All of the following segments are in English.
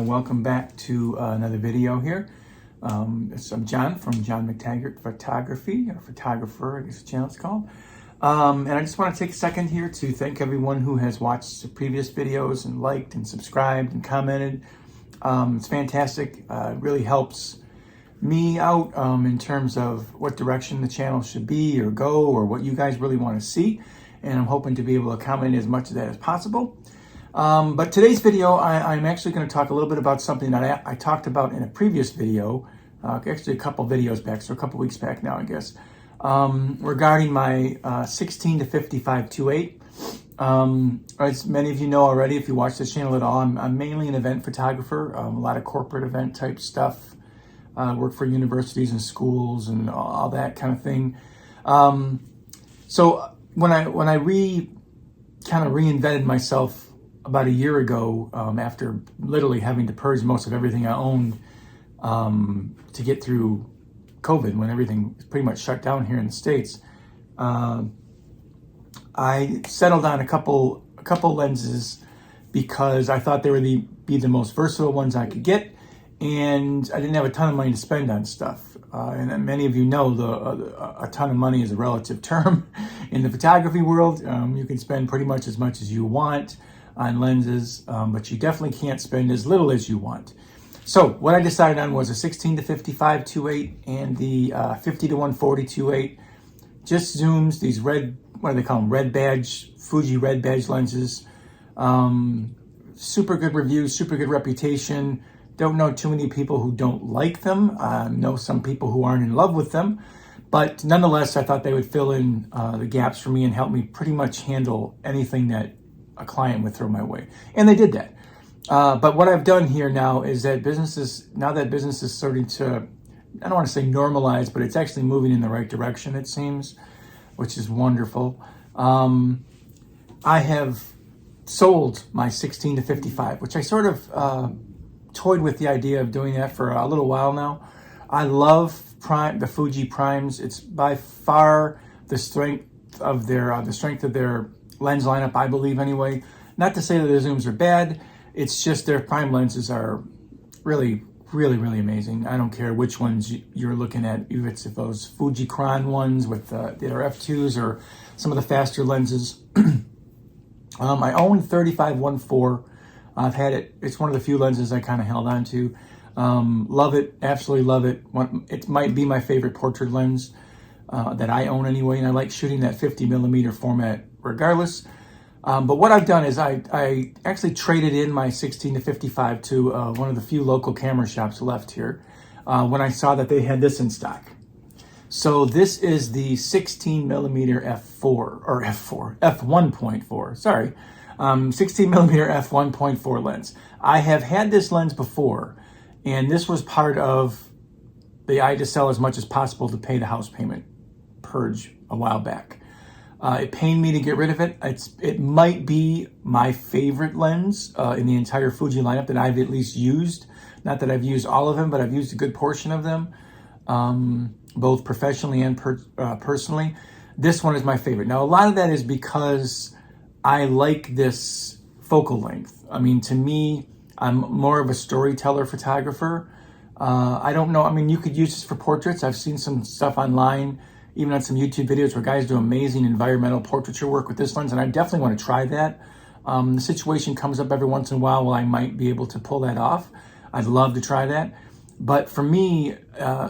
welcome back to another video here. I'm John from John McTaggart Photography, or Photographer, I guess the channel is called. And I just want to take a second here to thank everyone who has watched the previous videos and liked and subscribed and commented. It's fantastic. It really helps me out in terms of what direction the channel should be or go, or what you guys really want to see. And I'm hoping to be able to accommodate as much of that as possible. But today's video, I'm actually going to talk a little bit about something that I talked about in a previous video, actually a couple videos back, so a couple weeks back now, I guess, regarding my 16 to 55 2.8. As many of you know already, if you watch this channel at all, I'm mainly an event photographer, a lot of corporate event type stuff, work for universities and schools and all that kind of thing. So when I kind of reinvented myself about a year ago, after literally having to purge most of everything I owned to get through COVID, when everything was pretty much shut down here in the States, I settled on a couple lenses because I thought they would be the most versatile ones I could get, and I didn't have a ton of money to spend on stuff. And many of you know a ton of money is a relative term in the photography world. You can spend pretty much as you want on lenses, but you definitely can't spend as little as you want. So what I decided on was a 16 to 55 2.8 and the 50 to 140 2.8. Just zooms, these red, what do they call them? Red badge, Fuji red badge lenses. Super good reviews, super good reputation. Don't know too many people who don't like them. Know some people who aren't in love with them. But nonetheless, I thought they would fill in the gaps for me and help me pretty much handle anything that a client would throw my way. And they did that. But what I've done here now is that business is starting to, I don't want to say normalize, but it's actually moving in the right direction, it seems, which is wonderful. I have sold my 16 to 55, which I sort of toyed with the idea of doing that for a little while now. I love the Fuji primes. It's by far the strength of their lens lineup, I believe anyway. Not to say that their zooms are bad. It's just their prime lenses are really, really, really amazing. I don't care which ones you're looking at, if it's those Fuji ones with their f2s or some of the faster lenses. I own 35-1.4. I've had it. It's one of the few lenses I kind of held on to. Love it. Absolutely love it. It might be my favorite portrait lens that I own anyway, and I like shooting that 50 millimeter format regardless. But what I've done is I actually traded in my 16 to 55 to one of the few local camera shops left here when I saw that they had this in stock. So this is the 16 millimeter f1.4, sorry. 16 millimeter f1.4 lens. I have had this lens before, and this was part of the I had to sell as much as possible to pay the house payment purge a while back. It pained me to get rid of it. It might be my favorite lens in the entire Fuji lineup that I've at least used. Not that I've used all of them, but I've used a good portion of them, both professionally and personally. This one is my favorite. Now, a lot of that is because I like this focal length. I mean, to me, I'm more of a storyteller photographer. I don't know. I mean, you could use this for portraits. I've seen some stuff online, even on some YouTube videos where guys do amazing environmental portraiture work with this lens, and I definitely want to try that. The situation comes up every once in a while where I might be able to pull that off. I'd love to try that. But for me,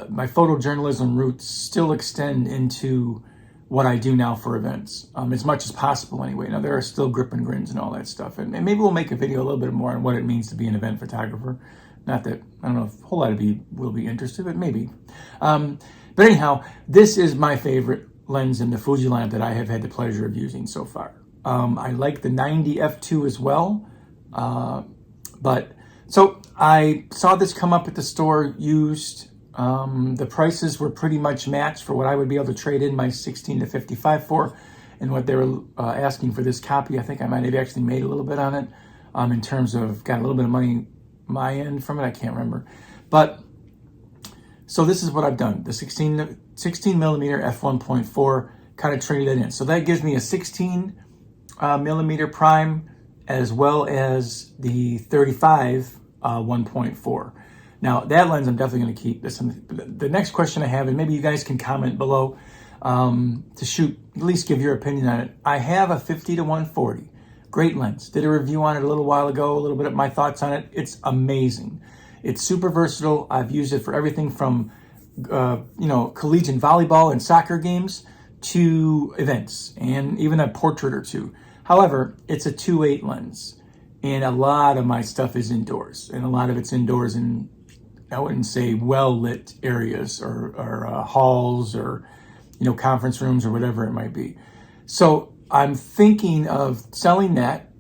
my photojournalism roots still extend into what I do now for events, as much as possible anyway. Now, there are still grip and grins and all that stuff, and maybe we'll make a video a little bit more on what it means to be an event photographer. Not that, I don't know if a whole lot of you will be interested, but maybe. But anyhow, this is my favorite lens in the Fuji lineup that I have had the pleasure of using so far. I like the 90 f2 as well. So I saw this come up at the store used. The prices were pretty much matched for what I would be able to trade in my 16 to 55 for, and what they were asking for this copy. I think I might have actually made a little bit on it in terms of got a little bit of money my end from it. I can't remember. But so this is what I've done. The 16 millimeter f1.4 kind of traded it in. So that gives me a 16 millimeter prime as well as the 35 1.4. Now that lens I'm definitely going to keep. The next question I have, and maybe you guys can comment below to shoot, at least give your opinion on it. I have a 50-140, great lens. Did a review on it a little while ago, a little bit of my thoughts on it. It's amazing. It's super versatile. I've used it for everything from collegiate volleyball and soccer games to events and even a portrait or two. However, it's a 2.8 lens, and a lot of my stuff is indoors, and a lot of it's indoors in, I wouldn't say well-lit areas or halls or, conference rooms or whatever it might be. So I'm thinking of selling that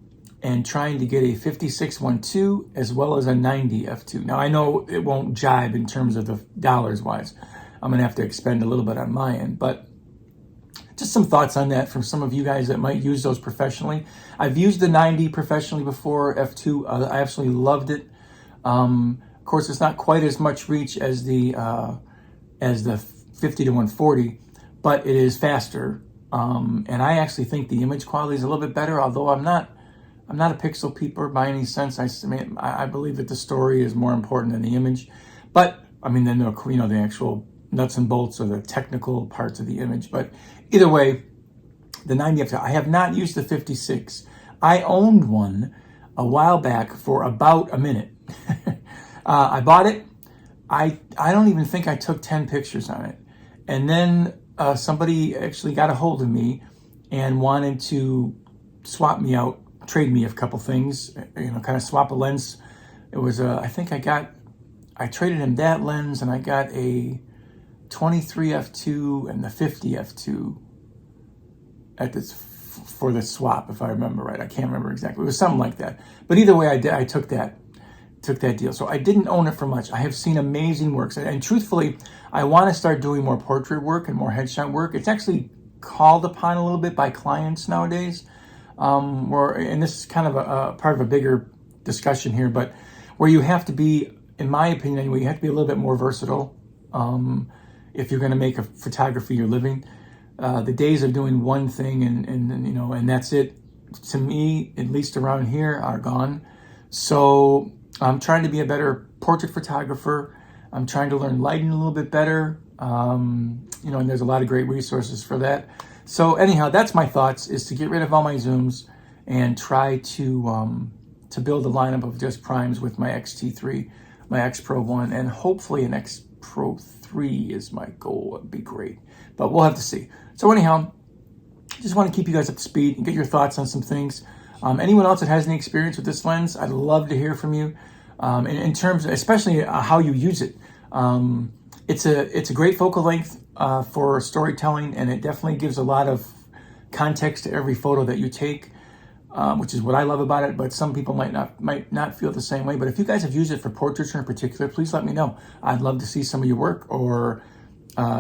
and trying to get a 56-1.2 as well as a 90 f2. Now I know it won't jibe in terms of the dollars wise. I'm gonna have to expend a little bit on my end, but just some thoughts on that from some of you guys that might use those professionally. I've used the 90 professionally before, f2. I absolutely loved it. Of course, it's not quite as much reach as the 50-140, but it is faster. And I actually think the image quality is a little bit better, although I'm not a pixel peeper by any sense. I believe that the story is more important than the image. But, then the actual nuts and bolts or the technical parts of the image. But either way, the 90 f2, I have not used the 56. I owned one a while back for about a minute. I bought it. I don't even think I took 10 pictures on it. And then somebody actually got a hold of me and wanted to swap me out, trade me a couple things, kind of swap a lens. It was I traded him that lens, and I got a 23 f2 and the 50 f2 for the swap, if I remember right. I can't remember exactly. It was something like that. But either way, I took that deal. So I didn't own it for much. I have seen amazing works, and truthfully, I want to start doing more portrait work and more headshot work. It's actually called upon a little bit by clients nowadays. And this is kind of a part of a bigger discussion here, but where you have to be, in my opinion anyway, you have to be a little bit more versatile if you're going to make a photography your living. The days of doing one thing and that's it, to me, at least around here, are gone. So I'm trying to be a better portrait photographer. I'm trying to learn lighting a little bit better. And there's a lot of great resources for that. So anyhow, that's my thoughts, is to get rid of all my zooms and try to build a lineup of just primes with my X-T3, my X Pro 1, and hopefully an X Pro 3 is my goal. It'd be great, but we'll have to see. So anyhow, just want to keep you guys up to speed and get your thoughts on some things. Anyone else that has any experience with this lens, I'd love to hear from you. In terms of, especially how you use it. It's a great focal length for storytelling, and it definitely gives a lot of context to every photo that you take, which is what I love about it. But some people might not feel the same way. But if you guys have used it for portraiture in particular, please let me know. I'd love to see some of your work or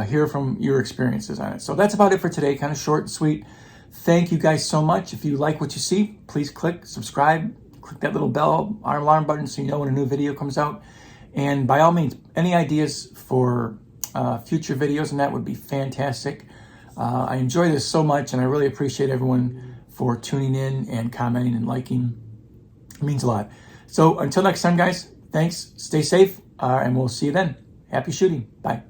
hear from your experiences on it. So that's about it for today. Kind of short and sweet. Thank you guys so much. If you like what you see, please click subscribe. Click that little bell alarm button so you know when a new video comes out. And by all means, any ideas for future videos, and that would be fantastic. I enjoy this so much, and I really appreciate everyone for tuning in and commenting and liking. It means a lot. So until next time, guys, thanks. Stay safe, and we'll see you then. Happy shooting. Bye.